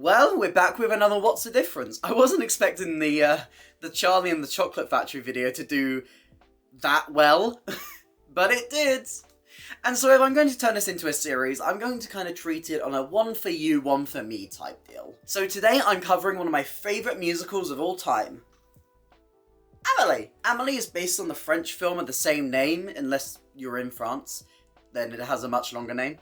Well, we're back with another What's the Difference? I wasn't expecting the Charlie and the Chocolate Factory video to do that well, but it did. And so if I'm going to turn this into a series, I'm going to kind of treat it on a one for you, one for me type deal. So today I'm covering one of my favourite musicals of all time, Amelie. Amelie is based on the French film of the same name, unless you're in France, then it has a much longer name,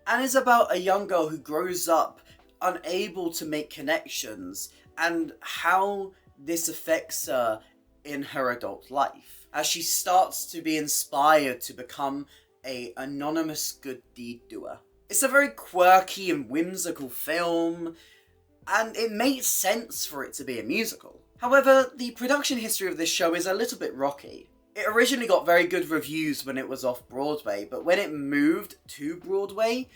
and is about a young girl who grows up unable to make connections and how this affects her in her adult life as she starts to be inspired to become an anonymous good deed doer. It's a very quirky and whimsical film, and it made sense for it to be a musical. However, the production history of this show is a little bit rocky. It originally got very good reviews when it was off Broadway, but when it moved to Broadway,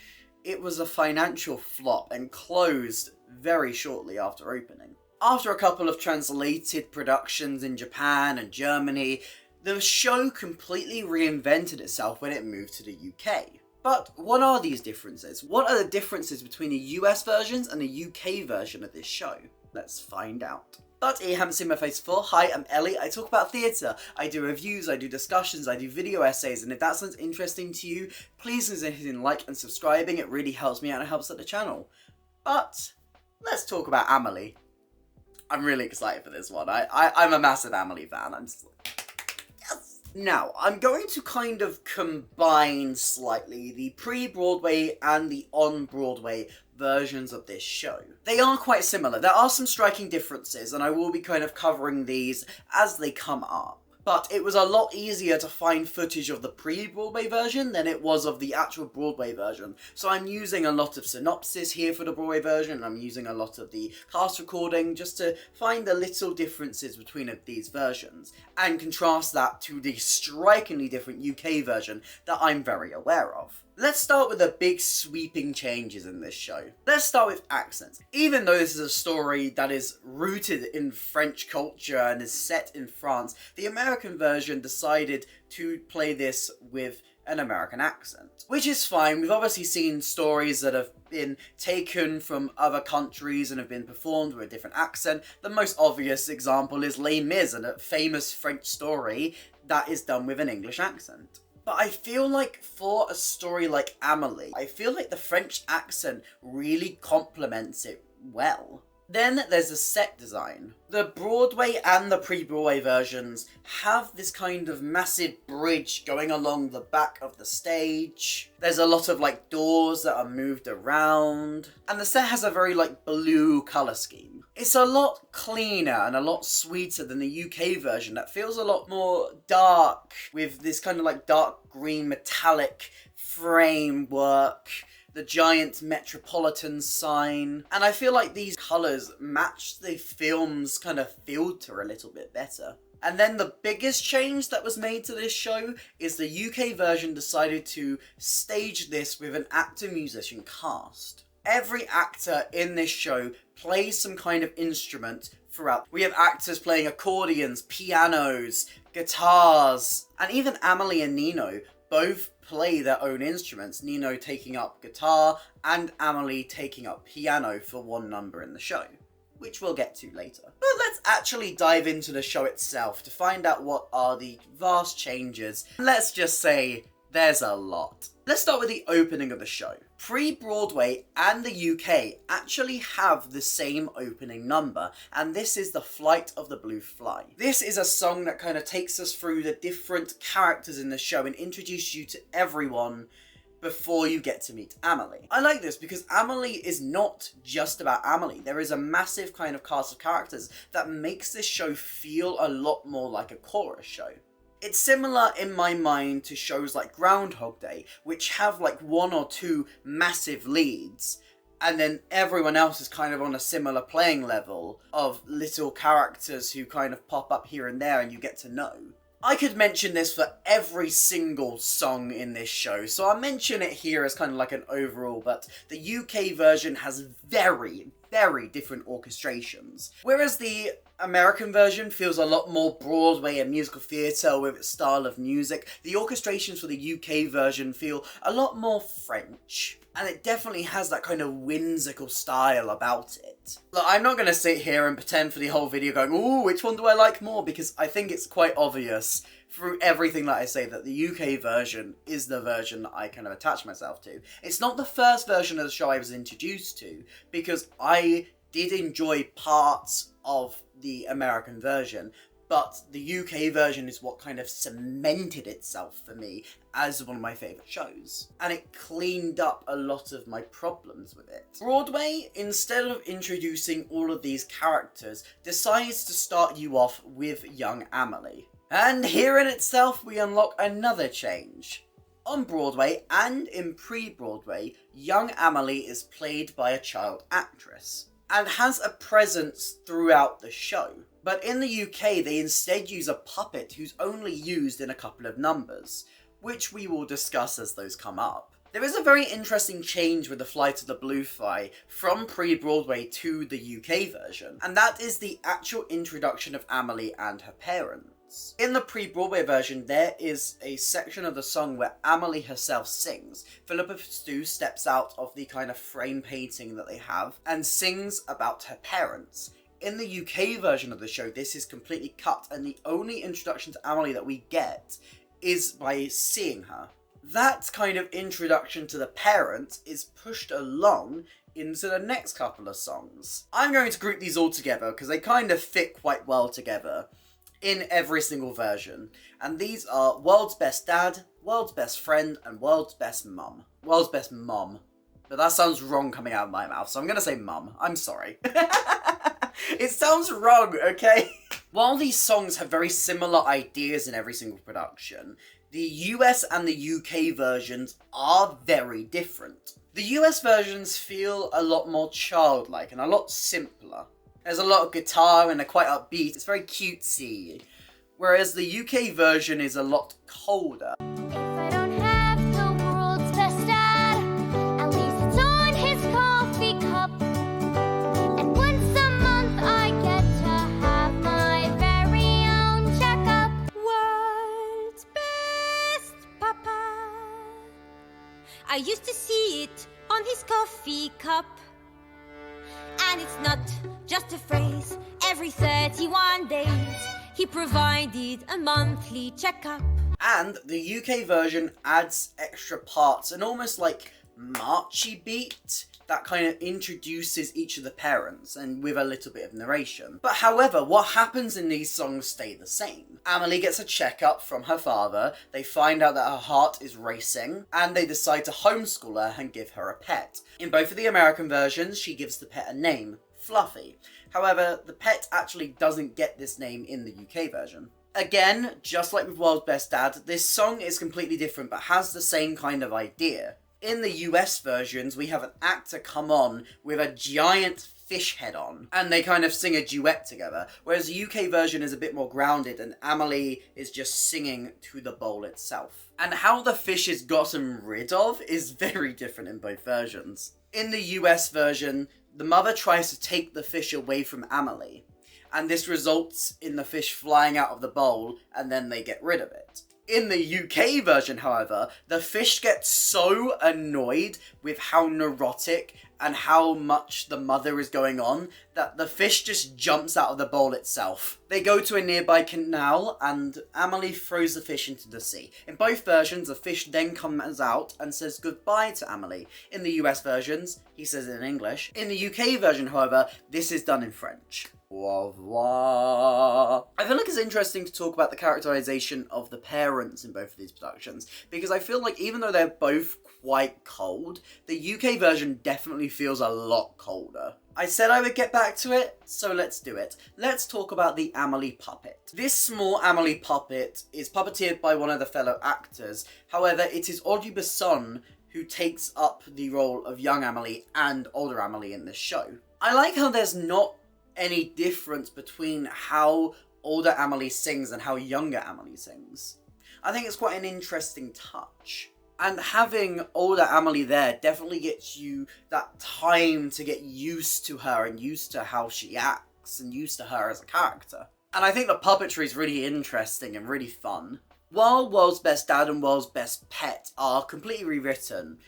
it was a financial flop and closed very shortly after opening. After a couple of translated productions in Japan and Germany, the show completely reinvented itself when it moved to the UK. But what are these differences? What are the differences between the US versions and the UK version of this show? Let's find out. But you haven't seen my face before. Hi, I'm Ellie. I talk about theatre. I do reviews, I do discussions, I do video essays, and if that sounds interesting to you, please consider hitting like and subscribing. It really helps me out and it helps out the channel. But let's talk about Amelie. I'm really excited for this one. I'm a massive Amelie fan. I'm just like, yes! Now, I'm going to kind of combine slightly the pre-Broadway and the on-Broadway versions of this show. They are quite similar. There are some striking differences, and I will be kind of covering these as they come up. But it was a lot easier to find footage of the pre-Broadway version than it was of the actual Broadway version. So I'm using a lot of synopsis here for the Broadway version, and I'm using a lot of the cast recording just to find the little differences between these versions, and contrast that to the strikingly different UK version that I'm very aware of. Let's start with the big sweeping changes in this show. Let's start with accents. Even though this is a story that is rooted in French culture and is set in France, the American version decided to play this with an American accent. Which is fine. We've obviously seen stories that have been taken from other countries and have been performed with a different accent. The most obvious example is Les Mis, a famous French story that is done with an English accent. But I feel like for a story like Amelie, I feel like the French accent really complements it well. Then there's the set design. The Broadway and the pre-Broadway versions have this kind of massive bridge going along the back of the stage. There's a lot of doors that are moved around. And the set has a very blue colour scheme. It's a lot cleaner and a lot sweeter than the UK version that feels a lot more dark with this kind of dark green metallic framework. The giant Metropolitan sign, and I feel like these colours match the film's kind of filter a little bit better. And then the biggest change that was made to this show is the UK version decided to stage this with an actor-musician cast. Every actor in this show plays some kind of instrument throughout. We have actors playing accordions, pianos, guitars, and even Amelie and Nino both play their own instruments, Nino taking up guitar and Amelie taking up piano for one number in the show, which we'll get to later. But let's actually dive into the show itself to find out what are the vast changes. Let's just say there's a lot. Let's start with the opening of the show. Pre-Broadway and the UK actually have the same opening number, and this is The Flight of the Blue Fly. This is a song that kind of takes us through the different characters in the show and introduces you to everyone before you get to meet Amelie. I like this because Amelie is not just about Amelie. There is a massive kind of cast of characters that makes this show feel a lot more like a chorus show. It's similar in my mind to shows like Groundhog Day, which have one or two massive leads, and then everyone else is kind of on a similar playing level of little characters who kind of pop up here and there and you get to know. I could mention this for every single song in this show, so I'll mention it here as kind of an overall, but the UK version has very different orchestrations, whereas the American version feels a lot more Broadway and musical theatre with its style of music. The orchestrations for the UK version feel a lot more French. And it definitely has that kind of whimsical style about it. Look, I'm not going to sit here and pretend for the whole video going, ooh, which one do I like more? Because I think it's quite obvious through everything that I say that the UK version is the version that I kind of attach myself to. It's not the first version of the show I was introduced to, because I did enjoy parts of the American version, but the UK version is what kind of cemented itself for me as one of my favourite shows. And it cleaned up a lot of my problems with it. Broadway, instead of introducing all of these characters, decides to start you off with young Amelie. And here in itself, we unlock another change. On Broadway and in pre-Broadway, young Amelie is played by a child actress and has a presence throughout the show. But in the UK, they instead use a puppet who's only used in a couple of numbers, which we will discuss as those come up. There is a very interesting change with The Flight of the Bluefly from pre-Broadway to the UK version, and that is the actual introduction of Amelie and her parents. In the pre-Broadway version, there is a section of the song where Amelie herself sings. Philippa Stu steps out of the kind of frame painting that they have and sings about her parents. In the UK version of the show, this is completely cut, and the only introduction to Amelie that we get is by seeing her. That kind of introduction to the parents is pushed along into the next couple of songs. I'm going to group these all together because they kind of fit quite well together in every single version. And these are World's Best Dad, World's Best Friend, and World's Best Mum. World's Best Mum. But that sounds wrong coming out of my mouth, so I'm going to say Mum. I'm sorry. It sounds wrong, okay? While these songs have very similar ideas in every single production, the US and the UK versions are very different. The US versions feel a lot more childlike and a lot simpler. There's a lot of guitar and they're quite upbeat, it's very cutesy. Whereas the UK version is a lot colder. If I don't have the world's best dad, at least it's on his coffee cup. And once a month I get to have my very own checkup. World's best papa. I used to see it on his coffee cup. And it's not just a phrase. Every 31 days he provided a monthly checkup. And the UK version adds extra parts, an almost like marchy beat that kind of introduces each of the parents and with a little bit of narration. But however, what happens in these songs stay the same. Amelie gets a checkup from her father, they find out that her heart is racing, and they decide to homeschool her and give her a pet. In both of the American versions, she gives the pet a name, Fluffy. However, the pet actually doesn't get this name in the UK version. Again, just like with World's Best Dad, this song is completely different but has the same kind of idea. In the US versions, we have an actor come on with a giant fish head on, and they kind of sing a duet together, whereas the UK version is a bit more grounded and Amelie is just singing to the bowl itself. And how the fish is gotten rid of is very different in both versions. In the US version, the mother tries to take the fish away from Amelie, and this results in the fish flying out of the bowl, and then they get rid of it. In the UK version, however, the fish gets so annoyed with how neurotic and how much the mother is going on that the fish just jumps out of the bowl itself. They go to a nearby canal and Amelie throws the fish into the sea. In both versions, the fish then comes out and says goodbye to Amelie. In the US versions, he says it in English. In the UK version, however, this is done in French. Au revoir. I feel like it's interesting to talk about the characterization of the parents in both of these productions, because I feel like even though they're both quite cold, the UK version definitely feels a lot colder. I said I would get back to it, so let's do it. Let's talk about the Amelie puppet. This small Amelie puppet is puppeteered by one of the fellow actors. However, it is Audrey Besson who takes up the role of young Amelie and older Amelie in this show. I like how there's not any difference between how older Amelie sings and how younger Amelie sings. I think it's quite an interesting touch. And having older Amelie there definitely gets you that time to get used to her and used to how she acts. acts and used to her as a character. And I think the puppetry is really interesting and really fun. While World's Best Dad and World's Best Pet are completely rewritten,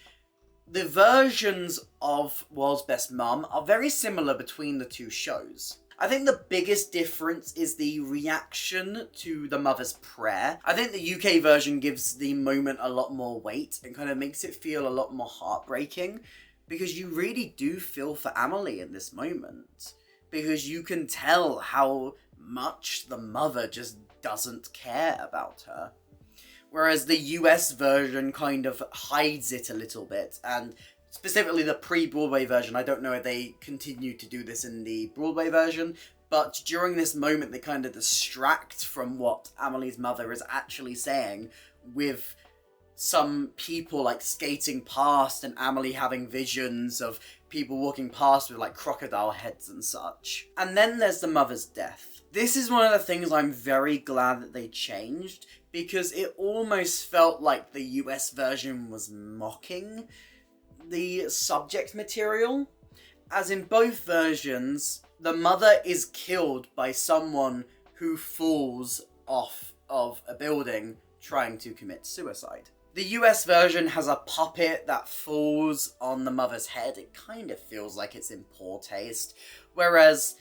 the versions of World's Best Mum are very similar between the two shows. I think the biggest difference is the reaction to the mother's prayer. I think the UK version gives the moment a lot more weight and kind of makes it feel a lot more heartbreaking, because you really do feel for Amelie in this moment. Because you can tell how much the mother just doesn't care about her. Whereas the US version kind of hides it a little bit, and specifically the pre-Broadway version, I don't know if they continue to do this in the Broadway version, but during this moment they kind of distract from what Amelie's mother is actually saying, with some people like skating past and Amelie having visions of people walking past with like crocodile heads and such. And then there's the mother's death. This is one of the things I'm very glad that they changed, because it almost felt like the US version was mocking the subject material. As in both versions, the mother is killed by someone who falls off of a building trying to commit suicide. The US version has a puppet that falls on the mother's head. It kind of feels like it's in poor taste. Whereas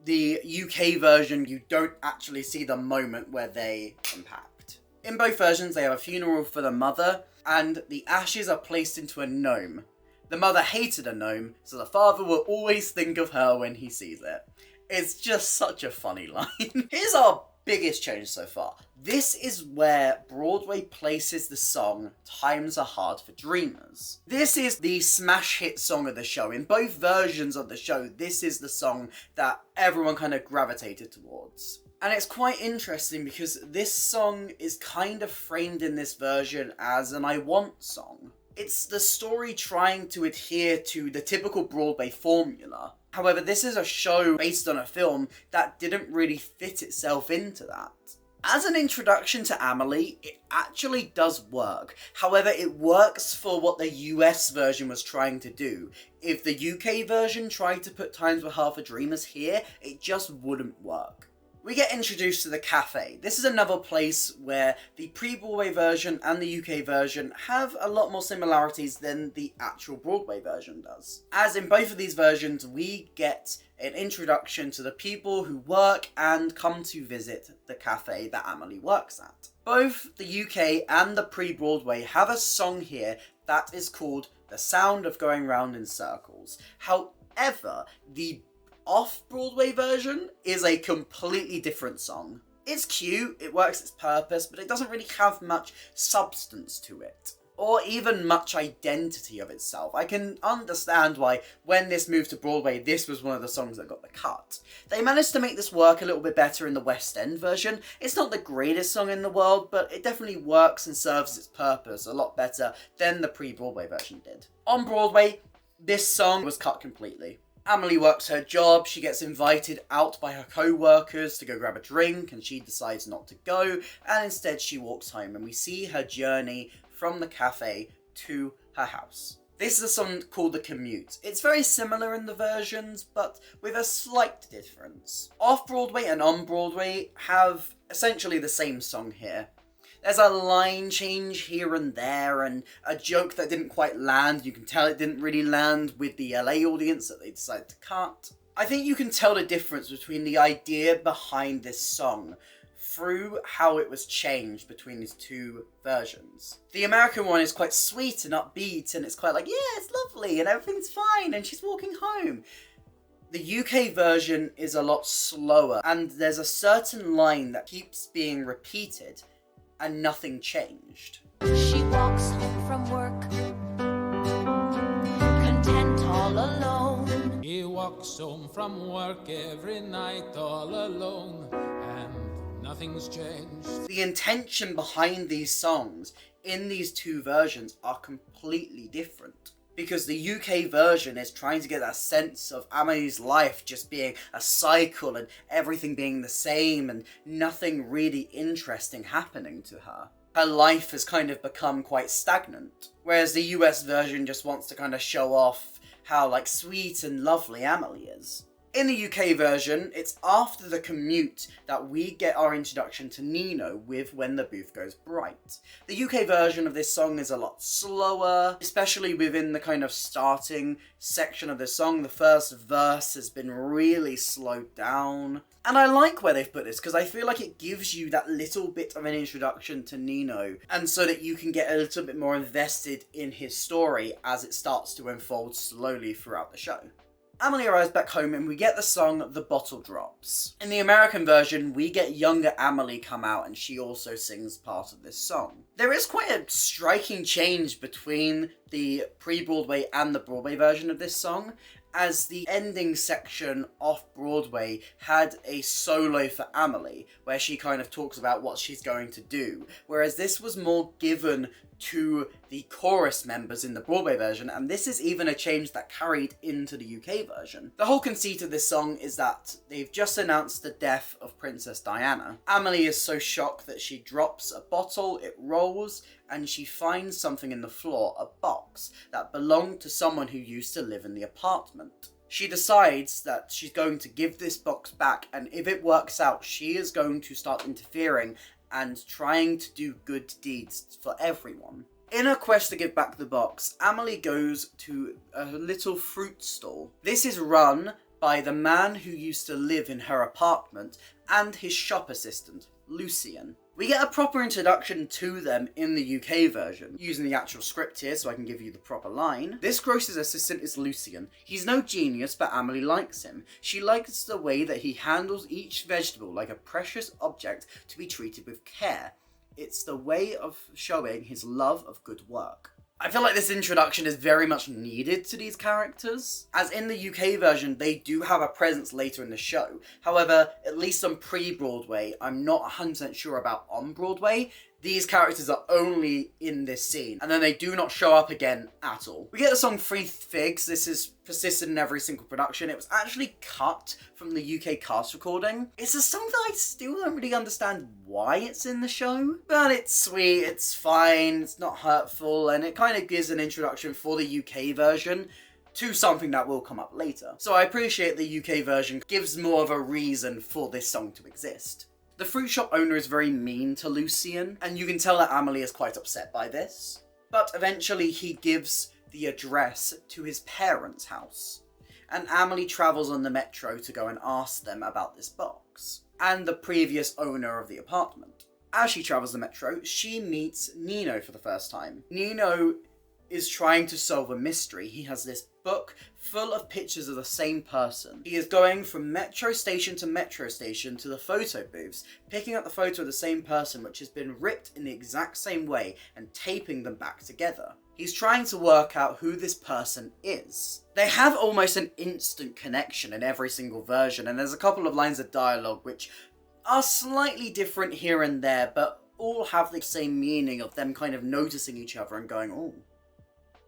the UK version, you don't actually see the moment where they impact. In both versions, they have a funeral for the mother, and the ashes are placed into a gnome. The mother hated a gnome, so the father will always think of her when he sees it. It's just such a funny line. Here's our biggest change so far. This is where Broadway places the song Times Are Hard for Dreamers. This is the smash hit song of the show. In both versions of the show, this is the song that everyone kind of gravitated towards. And it's quite interesting because this song is kind of framed in this version as an I Want song. It's the story trying to adhere to the typical Broadway formula. However, this is a show based on a film that didn't really fit itself into that. As an introduction to Amelie, it actually does work. However, it works for what the US version was trying to do. If the UK version tried to put Times Were Hard for Dreamers here, it just wouldn't work. We get introduced to the cafe. This is another place where the pre-Broadway version and the UK version have a lot more similarities than the actual Broadway version does. As in both of these versions, we get an introduction to the people who work and come to visit the cafe that Amelie works at. Both the UK and the pre-Broadway have a song here that is called The Sound of Going Round in Circles. However, the off-Broadway version is a completely different song. It's cute, it works its purpose, but it doesn't really have much substance to it, or even much identity of itself. I can understand why, when this moved to Broadway, this was one of the songs that got the cut. They managed to make this work a little bit better in the West End version. It's not the greatest song in the world, but it definitely works and serves its purpose a lot better than the pre-Broadway version did. On Broadway, this song was cut completely. Amelie works her job, she gets invited out by her co-workers to go grab a drink, and she decides not to go, and instead she walks home, and we see her journey from the cafe to her house. This is a song called The Commute. It's very similar in the versions, but with a slight difference. Off-Broadway and on-Broadway have essentially the same song here. There's a line change here and there, and a joke that didn't quite land. You can tell it didn't really land with the LA audience that they decided to cut. I think you can tell the difference between the idea behind this song through how it was changed between these two versions. The American one is quite sweet and upbeat, and it's quite like, yeah, it's lovely, and everything's fine, and she's walking home. The UK version is a lot slower, and there's a certain line that keeps being repeated, and nothing changed. She walks home from work, content all alone. He walks home from work every night all alone, and nothing's changed. The intention behind these songs in these two versions are completely different. Because the UK version is trying to get that sense of Amelie's life just being a cycle and everything being the same and nothing really interesting happening to her. Her life has kind of become quite stagnant. Whereas the US version just wants to kind of show off how like sweet and lovely Amelie is. In the UK version, it's after the commute that we get our introduction to Nino with When the Booth Goes Bright. The UK version of this song is a lot slower, especially within the kind of starting section of the song. The first verse has been really slowed down. And I like where they've put this, because I feel like it gives you that little bit of an introduction to Nino, and so that you can get a little bit more invested in his story as it starts to unfold slowly throughout the show. Amelie arrives back home and we get the song The Bottle Drops. In the American version, we get younger Amelie come out and she also sings part of this song. There is quite a striking change between the pre-Broadway and the Broadway version of this song, as the ending section off-Broadway had a solo for Amelie, where she kind of talks about what she's going to do, whereas this was more given to the chorus members in the Broadway version, and this is even a change that carried into the UK version. The whole conceit of this song is that they've just announced the death of Princess Diana. Amelie is so shocked that she drops a bottle, it rolls, and she finds something in the floor, a box, that belonged to someone who used to live in the apartment. She decides that she's going to give this box back, and if it works out, she is going to start interfering and trying to do good deeds for everyone. In her quest to give back the box, Amelie goes to a little fruit stall. This is run by the man who used to live in her apartment and his shop assistant, Lucien. We get a proper introduction to them in the UK version, using the actual script here so I can give you the proper line. This grocer's assistant is Lucien. He's no genius, but Amelie likes him. She likes the way that he handles each vegetable like a precious object to be treated with care. It's the way of showing his love of good work. I feel like this introduction is very much needed to these characters, as in the UK version they do have a presence later in the show. However, at least on pre-Broadway, I'm not 100% sure about on Broadway, these characters are only in this scene, and then they do not show up again at all. We get the song Free Figs. This is persisted in every single production. It was actually cut from the UK cast recording. It's a song that I still don't really understand why it's in the show, but it's sweet, it's fine, it's not hurtful, and it kind of gives an introduction for the UK version to something that will come up later. So I appreciate the UK version gives more of a reason for this song to exist. The fruit shop owner is very mean to Lucien, and you can tell that Amelie is quite upset by this. But eventually he gives the address to his parents' house, and Amelie travels on the metro to go and ask them about this box, and the previous owner of the apartment. As she travels the metro, she meets Nino for the first time. Nino is trying to solve a mystery. He has this book full of pictures of the same person. He is going from metro station to the photo booths, picking up the photo of the same person which has been ripped in the exact same way and taping them back together. He's trying to work out who this person is. They have almost an instant connection in every single version, and there's a couple of lines of dialogue which are slightly different here and there, but all have the same meaning of them kind of noticing each other and going, oh,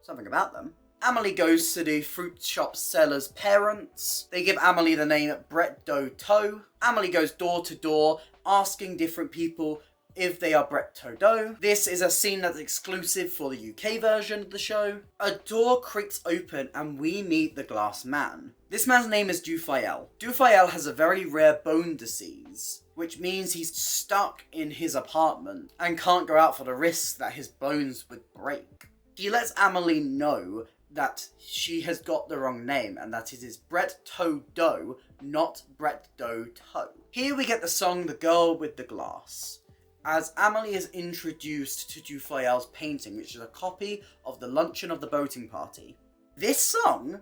something about them. Amelie goes to the fruit shop seller's parents. They give Amelie the name Brett Doe Toe. Amelie goes door to door asking different people if they are Brett Todo. This is a scene that's exclusive for the UK version of the show. A door creaks open and we meet the glass man. This man's name is Dufayel. Dufayel has a very rare bone disease, which means he's stuck in his apartment and can't go out for the risk that his bones would break. He lets Amelie know that she has got the wrong name and that it is Brett Todo, not Brett Doe Toe. Here we get the song The Girl with the Glass, as Amelie is introduced to Dufayel's painting, which is a copy of The Luncheon of the Boating Party. This song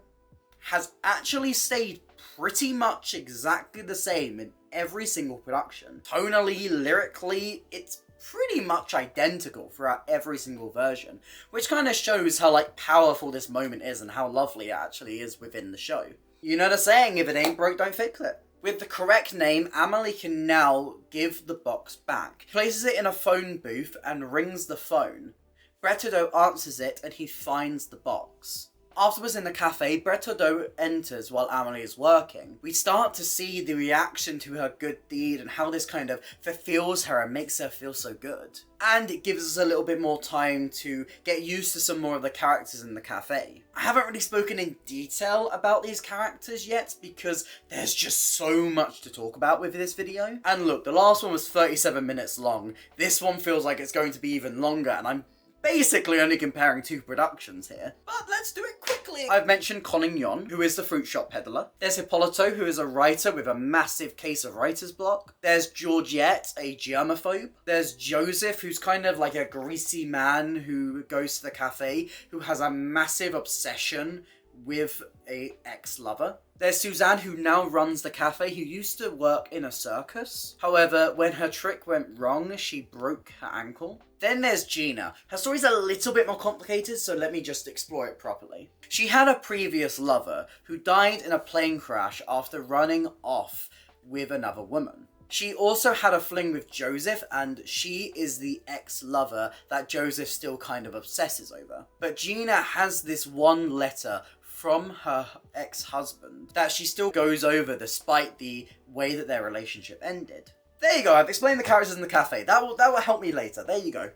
has actually stayed pretty much exactly the same in every single production. Tonally, lyrically, it's pretty much identical throughout every single version, which kind of shows how powerful this moment is and how lovely it actually is within the show. You know the saying, if it ain't broke, don't fix it. With the correct name, Amelie can now give the box back. Places it in a phone booth and rings the phone. Bretado answers it and he finds the box. Afterwards in the cafe, Bertaudeau enters while Amelie is working. We start to see the reaction to her good deed and how this kind of fulfills her and makes her feel so good. And it gives us a little bit more time to get used to some more of the characters in the cafe. I haven't really spoken in detail about these characters yet because there's just so much to talk about with this video. And look, the last one was 37 minutes long. This one feels like it's going to be even longer, and I'm basically only comparing 2 productions here. But let's do it quickly. I've mentioned Collignon, who is the fruit shop peddler. There's Hippolyto, who is a writer with a massive case of writer's block. There's Georgette, a germaphobe. There's Joseph, who's kind of like a greasy man who goes to the cafe, who has a massive obsession with a ex-lover. There's Suzanne, who now runs the cafe, who used to work in a circus. However, when her trick went wrong, she broke her ankle. Then there's Gina. Her story's a little bit more complicated, so let me just explore it properly. She had a previous lover who died in a plane crash after running off with another woman. She also had a fling with Joseph, and she is the ex-lover that Joseph still kind of obsesses over. But Gina has this one letter from her ex-husband that she still goes over despite the way that their relationship ended. There you go, I've explained the characters in the cafe. That will help me later. There you go.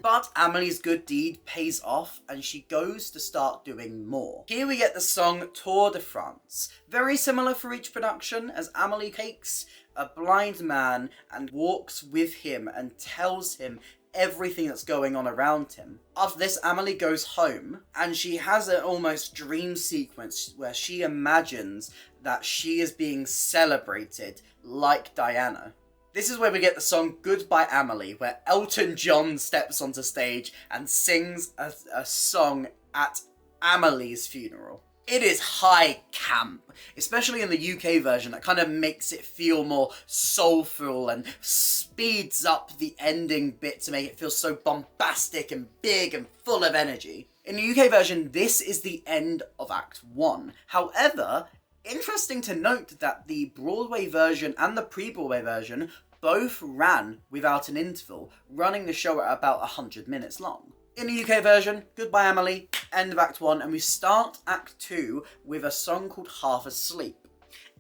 But Amelie's good deed pays off and she goes to start doing more. Here we get the song Tour de France. Very similar for each production, as Amelie takes a blind man and walks with him and tells him everything that's going on around him. After this, Amelie goes home and she has an almost dream sequence where she imagines that she is being celebrated like Diana. This is where we get the song Goodbye Amelie, where Elton John steps onto stage and sings a song at Amelie's funeral. It is high camp, especially in the UK version. That kind of makes it feel more soulful and speeds up the ending bit to make it feel so bombastic and big and full of energy. In the UK version, this is the end of Act 1. However, interesting to note that the Broadway version and the pre-Broadway version both ran without an interval, running the show at about 100 minutes long. In the UK version, Goodbye Amelie, end of Act 1, and we start Act 2 with a song called Half Asleep.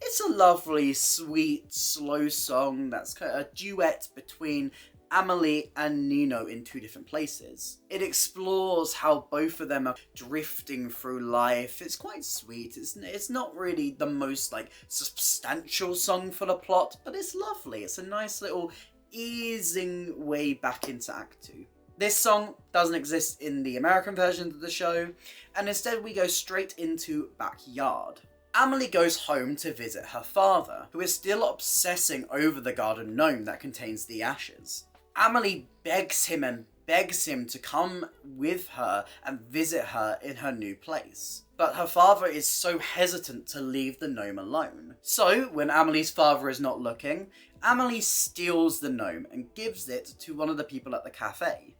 It's a lovely, sweet, slow song that's kind of a duet between Amelie and Nino in 2 different places. It explores how both of them are drifting through life. It's quite sweet. It's not really the most substantial song for the plot, but it's lovely. It's a nice little easing way back into Act 2. This song doesn't exist in the American version of the show, and instead we go straight into Backyard. Amelie goes home to visit her father, who is still obsessing over the garden gnome that contains the ashes. Amelie begs him and begs him to come with her and visit her in her new place. But her father is so hesitant to leave the gnome alone. So, when Amelie's father is not looking, Amelie steals the gnome and gives it to one of the people at the cafe.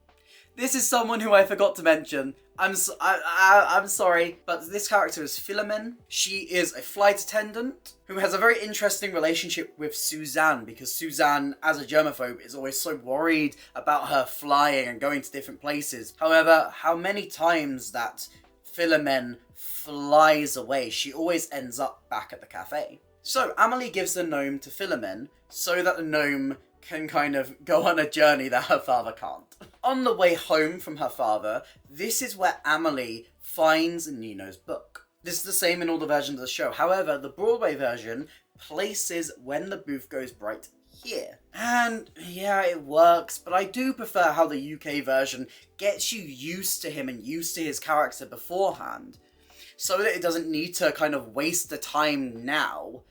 This is someone who I forgot to mention. I'm sorry, but this character is Philomene. She is a flight attendant who has a very interesting relationship with Suzanne, because Suzanne, as a germaphobe, is always so worried about her flying and going to different places. However, how many times that Philomene flies away, she always ends up back at the cafe. So Amelie gives the gnome to Philomene so that the gnome can kind of go on a journey that her father can't. On the way home from her father, this is where Amelie finds Nino's book. This is the same in all the versions of the show. However, the Broadway version places When the Booth Goes Bright here. And yeah, it works, but I do prefer how the UK version gets you used to him and used to his character beforehand, so that it doesn't need to kind of waste the time now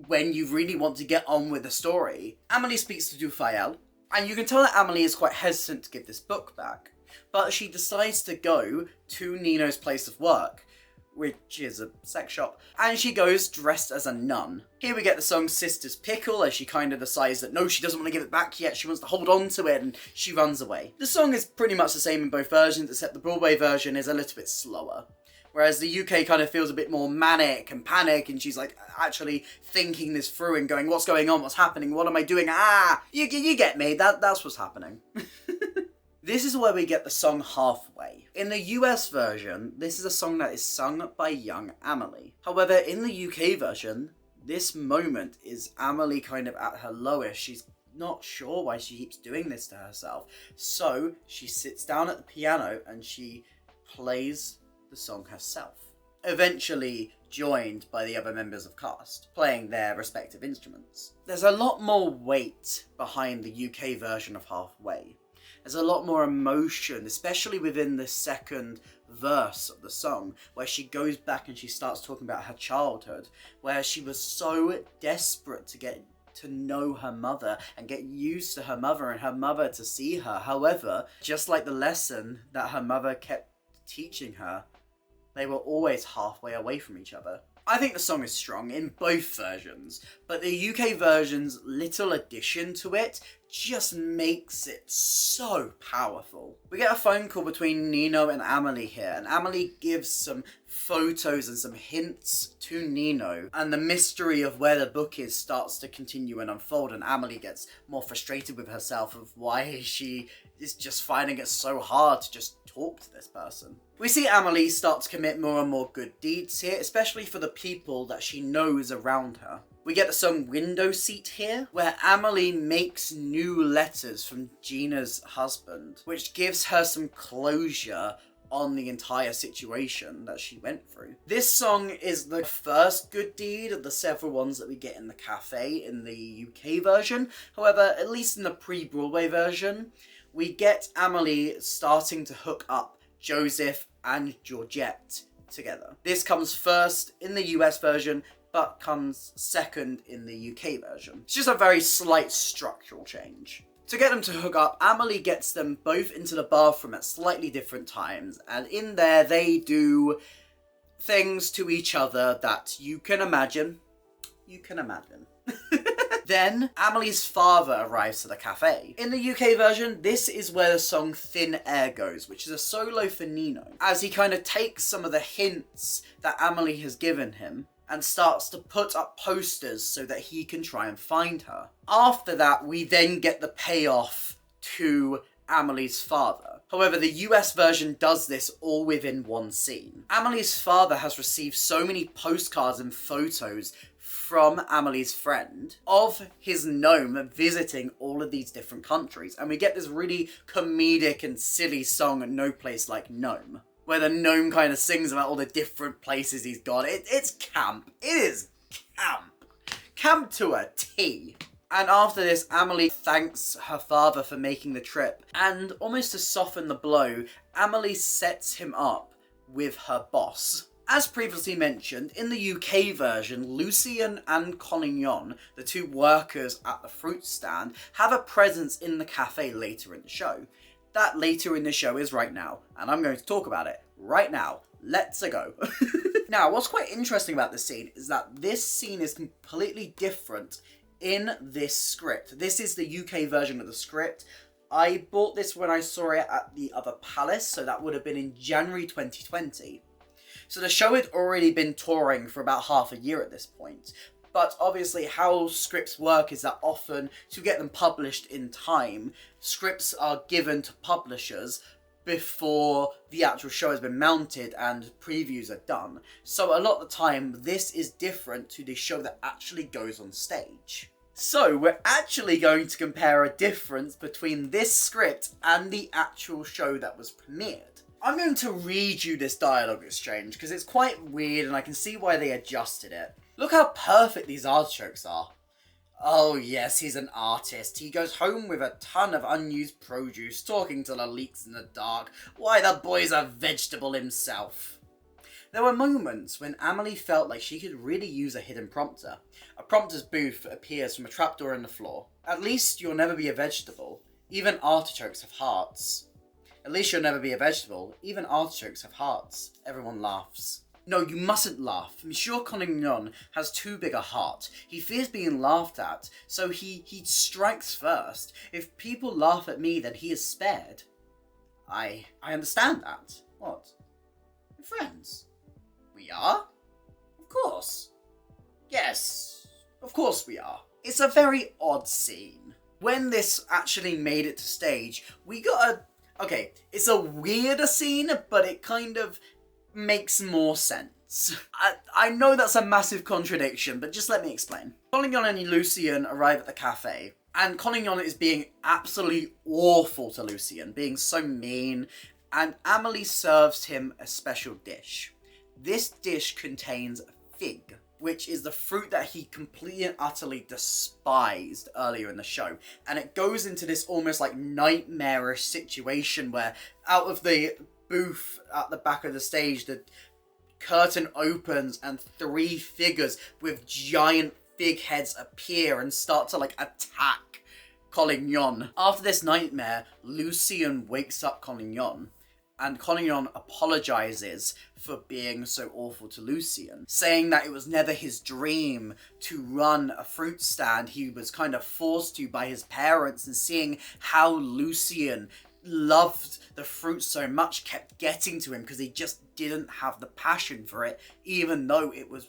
when you really want to get on with the story. Amelie speaks to Dufayel, and you can tell that Amelie is quite hesitant to give this book back, but she decides to go to Nino's place of work, which is a sex shop, and she goes dressed as a nun. Here we get the song Sister's Pickle, as she kind of decides that no, she doesn't want to give it back yet, she wants to hold on to it, and she runs away. The song is pretty much the same in both versions, except the Broadway version is a little bit slower. Whereas the UK kind of feels a bit more manic and panic, and she's like actually thinking this through and going, what's going on, what's happening, what am I doing, you get me, that's what's happening. This is where we get the song Halfway. In the US version, this is a song that is sung by young Amelie. However, in the UK version, this moment is Amelie kind of at her lowest. She's not sure why she keeps doing this to herself. So she sits down at the piano and she plays the song herself. Eventually joined by the other members of cast, playing their respective instruments. There's a lot more weight behind the UK version of Halfway. There's a lot more emotion, especially within the second verse of the song, where she goes back and she starts talking about her childhood, where she was so desperate to get to know her mother and get used to her mother and her mother to see her. However, just like the lesson that her mother kept teaching her, they were always halfway away from each other. I think the song is strong in both versions, but the UK version's little addition to it just makes it so powerful. We get a phone call between Nino and Amelie here, and Amelie gives some photos and some hints to Nino, and the mystery of where the book is starts to continue and unfold, and Amelie gets more frustrated with herself of why she is just finding it so hard to just talk to this person. We see Amelie start to commit more and more good deeds here, especially for the people that she knows around her. We get the song Window Seat here, where Amelie makes new letters from Gina's husband, which gives her some closure on the entire situation that she went through. This song is the first good deed of the several ones that we get in the cafe in the UK version. However, at least in the pre-Broadway version, we get Amelie starting to hook up Joseph and Georgette together. This comes first in the US version, but comes second in the UK version. It's just a very slight structural change. To get them to hook up, Amelie gets them both into the bathroom at slightly different times, and in there they do things to each other that you can imagine. Then, Amelie's father arrives to the cafe. In the UK version, this is where the song Thin Air goes, which is a solo for Nino, as he kind of takes some of the hints that Amelie has given him and starts to put up posters so that he can try and find her. After that, we then get the payoff to Amelie's father. However, the US version does this all within one scene. Amelie's father has received so many postcards and photos from Amelie's friend of his gnome visiting all of these different countries, and we get this really comedic and silly song, No Place Like Gnome, where the gnome kind of sings about all the different places he's gone. It's camp. It is camp. Camp to a T. And after this, Amelie thanks her father for making the trip, and almost to soften the blow, Amelie sets him up with her boss. As previously mentioned, in the UK version, Lucien and Collignon, the two workers at the fruit stand, have a presence in the cafe later in the show. That later in the show is right now, and I'm going to talk about it right now. Let's go. Now, what's quite interesting about this scene is that this scene is completely different in this script. This is the UK version of the script. I bought this when I saw it at the other Palace, so that would have been in January 2020. So the show had already been touring for about half a year at this point. But obviously how scripts work is that often, to get them published in time, scripts are given to publishers before the actual show has been mounted and previews are done. So a lot of the time, this is different to the show that actually goes on stage. So we're actually going to compare a difference between this script and the actual show that was premiered. I'm going to read you this dialogue exchange because it's quite weird and I can see why they adjusted it. Look how perfect these artichokes are. Oh yes, he's an artist. He goes home with a ton of unused produce, talking to the leeks in the dark. Why, the boy's a vegetable himself. There were moments when Amelie felt like she could really use a hidden prompter. A prompter's booth appears from a trapdoor in the floor. At least you'll never be a vegetable. Even artichokes have hearts. At least you'll never be a vegetable. Even artichokes have hearts. Everyone laughs. No, you mustn't laugh. Monsieur Collignon has too big a heart. He fears being laughed at, so he strikes first. If people laugh at me, then he is spared. I understand that. What? We're friends. We are? Of course. Yes, of course we are. It's a very odd scene. When this actually made it to stage, we got a Okay, it's a weirder scene, but it kind of makes more sense. I know that's a massive contradiction, but just let me explain. Collignon and Lucien arrive at the cafe, and Collignon is being absolutely awful to Lucien, being so mean, and Amelie serves him a special dish. This dish contains fig, which is the fruit that he completely and utterly despised earlier in the show. And it goes into this almost like nightmarish situation where out of the booth at the back of the stage, the curtain opens and 3 figures with giant fig heads appear and start to like attack Collignon. After this nightmare, Lucien wakes up Collignon, and Collignon apologizes for being so awful to Lucien, saying that it was never his dream to run a fruit stand. He was kind of forced to by his parents, and seeing how Lucien loved the fruit so much kept getting to him because he just didn't have the passion for it, even though it was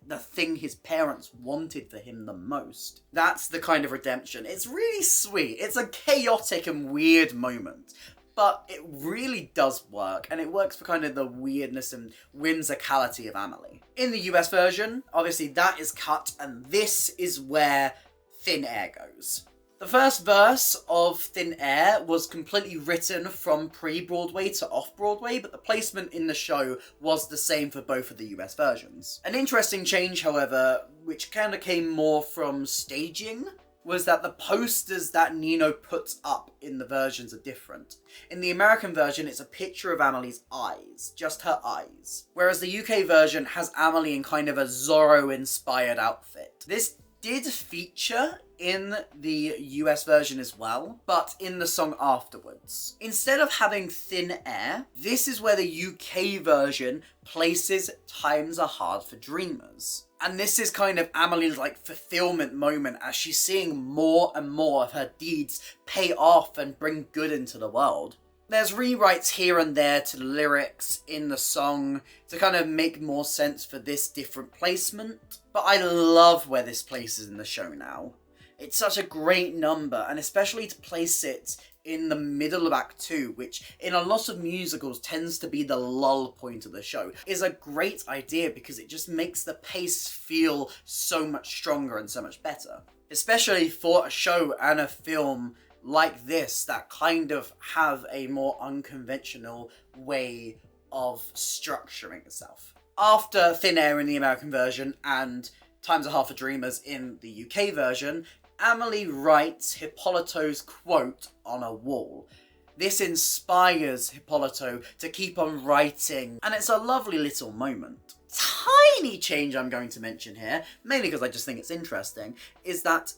the thing his parents wanted for him the most. That's the kind of redemption. It's really sweet. It's a chaotic and weird moment, but it really does work, and it works for kind of the weirdness and whimsicality of Amelie. In the US version, obviously that is cut, and this is where Thin Air goes. The first verse of Thin Air was completely written from pre-Broadway to off-Broadway, but the placement in the show was the same for both of the US versions. An interesting change, however, which kind of came more from staging, was that the posters that Nino puts up in the versions are different. In the American version, it's a picture of Amelie's eyes, just her eyes, whereas the UK version has Amelie in kind of a Zorro-inspired outfit. This did feature in the US version as well, but in the song afterwards. Instead of having Thin Air, this is where the UK version places Times Are Hard for Dreamers. And this is kind of Amelie's like fulfillment moment as she's seeing more and more of her deeds pay off and bring good into the world. There's rewrites here and there to the lyrics in the song to kind of make more sense for this different placement, but I love where this places in the show now. It's such a great number, and especially to place it in the middle of Act 2, which in a lot of musicals tends to be the lull point of the show, is a great idea because it just makes the pace feel so much stronger and so much better. Especially for a show and a film like this that kind of have a more unconventional way of structuring itself. After Thin Air in the American version and Times Are Hard for Dreamers in the UK version, Amelie writes Hippolyto's quote on a wall. This inspires Hippolyto to keep on writing, and it's a lovely little moment. Tiny change I'm going to mention here, mainly because I just think it's interesting, is that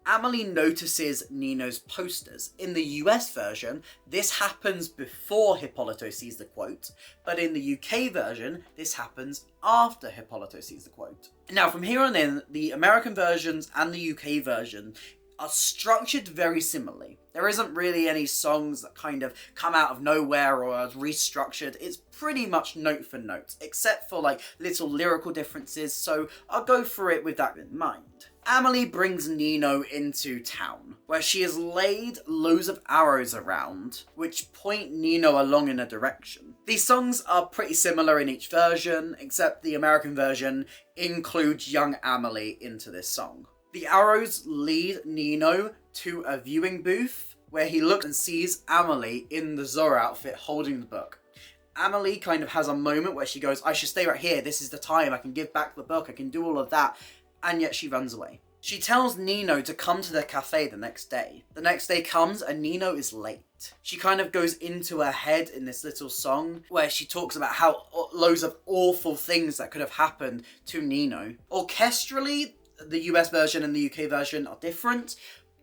Amelie notices Nino's posters. In the US version, this happens before Hippolyto sees the quote, but in the UK version, this happens after Hippolyto sees the quote. Now, from here on in, the American versions and the UK version are structured very similarly. There isn't really any songs that kind of come out of nowhere or are restructured. It's pretty much note for note, except for like little lyrical differences, so I'll go through it with that in mind. Amelie brings Nino into town, where she has laid loads of arrows around, which point Nino along in a direction. These songs are pretty similar in each version, except the American version includes young Amelie into this song. The arrows lead Nino to a viewing booth, where he looks and sees Amelie in the Zorro outfit holding the book. Amelie kind of has a moment where she goes, I should stay right here, this is the time, I can give back the book, I can do all of that. And yet she runs away. She tells Nino to come to the cafe the next day. The next day comes and Nino is late. She kind of goes into her head in this little song where she talks about how loads of awful things that could have happened to Nino. Orchestrally, the US version and the UK version are different,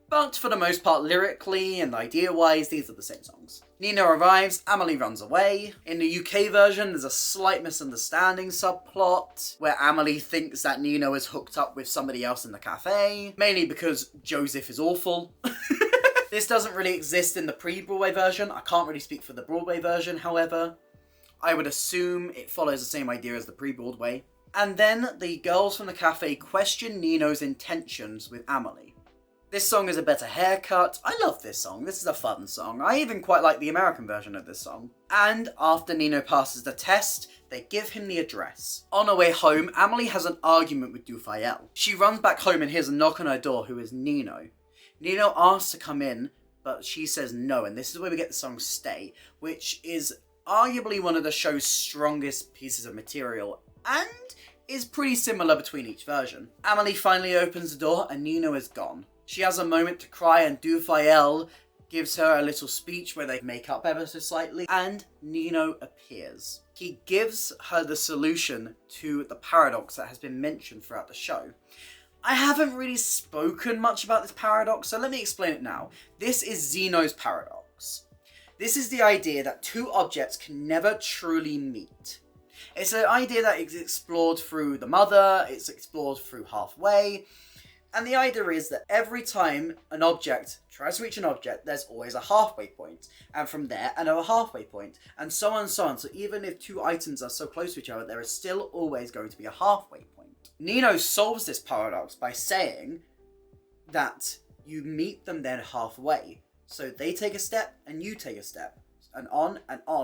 but for the most part, lyrically and idea-wise, these are the same songs. Nino arrives, Amelie runs away. In the UK version, there's a slight misunderstanding subplot, where Amelie thinks that Nino is hooked up with somebody else in the cafe, mainly because Joseph is awful. This doesn't really exist in the pre-Broadway version. I can't really speak for the Broadway version, however. I would assume it follows the same idea as the pre-Broadway. And then the girls from the cafe question Nino's intentions with Amelie. This song is a better haircut. I love this song. This is a fun song. I even quite like the American version of this song. And after Nino passes the test, they give him the address. On her way home, Amelie has an argument with Dufayel. She runs back home and hears a knock on her door, who is Nino. Nino asks to come in, but she says no, and this is where we get the song Stay, which is arguably one of the show's strongest pieces of material, and is pretty similar between each version. Amelie finally opens the door and Nino is gone. She has a moment to cry and Dufayel gives her a little speech where they make up ever so slightly, and Nino appears. He gives her the solution to the paradox that has been mentioned throughout the show. I haven't really spoken much about this paradox, so let me explain it now. This is Zeno's paradox. This is the idea that two objects can never truly meet. It's an idea that is explored through The Mother, it's explored through Halfway, and the idea is that every time an object tries to reach an object, there's always a halfway point, and from there, another halfway point, and so on and so on. So even if two items are so close to each other, there is still always going to be a halfway point. Nino solves this paradox by saying that you meet them then halfway. So they take a step, and you take a step, and on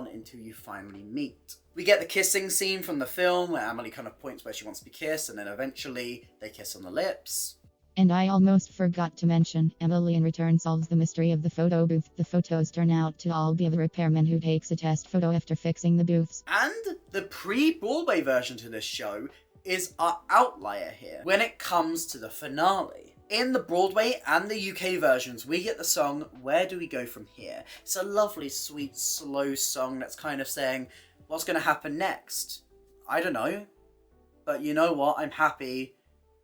until you finally meet. We get the kissing scene from the film, where Amelie kind of points where she wants to be kissed, and then eventually they kiss on the lips. And I almost forgot to mention, Amelie in return solves the mystery of the photo booth. The photos turn out to all be of a repairman who takes a test photo after fixing the booths. And the pre-Broadway version to this show is our outlier here when it comes to the finale. In the Broadway and the UK versions, we get the song, Where Do We Go From Here? It's a lovely, sweet, slow song that's kind of saying, what's going to happen next? I don't know. But you know what? I'm happy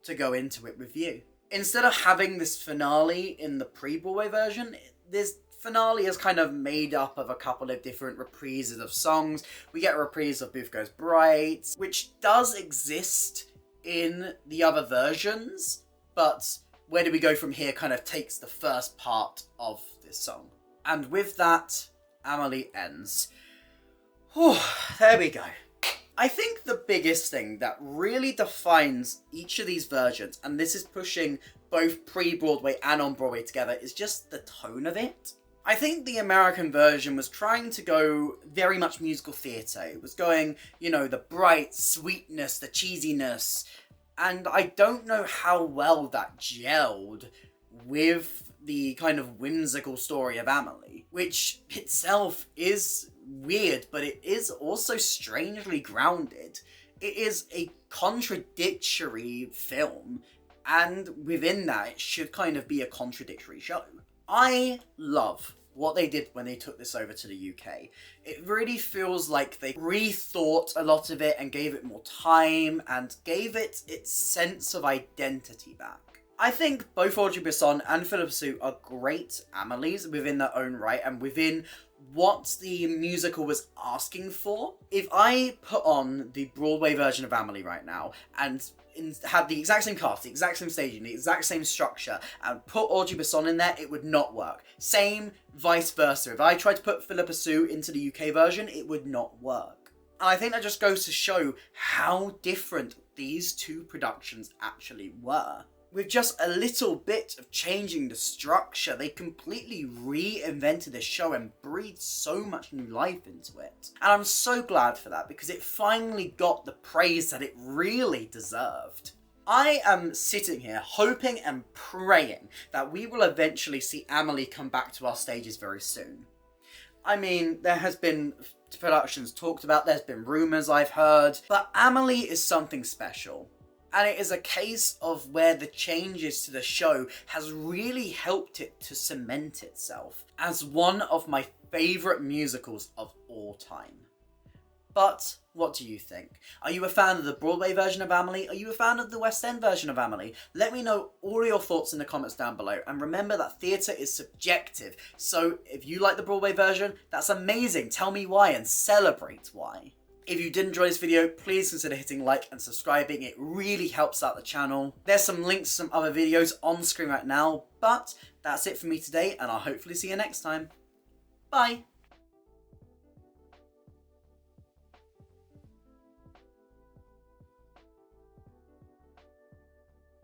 to go into it with you. Instead of having this finale in the pre-Broadway version, this finale is kind of made up of a couple of different reprises of songs. We get a reprise of Booth Goes Bright, which does exist in the other versions, but Where Do We Go From Here kind of takes the first part of this song. And with that, Amelie ends. Whew, there we go. I think the biggest thing that really defines each of these versions, and this is pushing both pre-Broadway and on Broadway together, is just the tone of it. I think the American version was trying to go very much musical theatre. It was going, you know, the bright sweetness, the cheesiness, and I don't know how well that gelled with the kind of whimsical story of Amelie, which itself is weird, but it is also strangely grounded. It is a contradictory film, and within that, it should kind of be a contradictory show. I love what they did when they took this over to the UK. It really feels like they rethought a lot of it and gave it more time and gave it its sense of identity back. I think both Audrey Besson and Philippa Soo are great Amelies within their own right and within what the musical was asking for. If I put on the Broadway version of Amelie right now and had the exact same cast, the exact same staging, the exact same structure, and put Audrey Besson in there, it would not work. Same vice versa. If I tried to put Philippa Soo into the UK version, it would not work. And I think that just goes to show how different these two productions actually were. With just a little bit of changing the structure, they completely reinvented this show and breathed so much new life into it. And I'm so glad for that, because it finally got the praise that it really deserved. I am sitting here hoping and praying that we will eventually see Amelie come back to our stages very soon. I mean, there has been productions talked about, there's been rumours I've heard, but Amelie is something special. And it is a case of where the changes to the show has really helped it to cement itself as one of my favourite musicals of all time. But what do you think? Are you a fan of the Broadway version of Amelie? Are you a fan of the West End version of Amelie? Let me know all your thoughts in the comments down below. And remember that theatre is subjective. So if you like the Broadway version, that's amazing. Tell me why and celebrate why. If you did enjoy this video, please consider hitting like and subscribing. It really helps out the channel. There's some links to some other videos on screen right now, but that's it for me today, and I'll hopefully see you next time. Bye!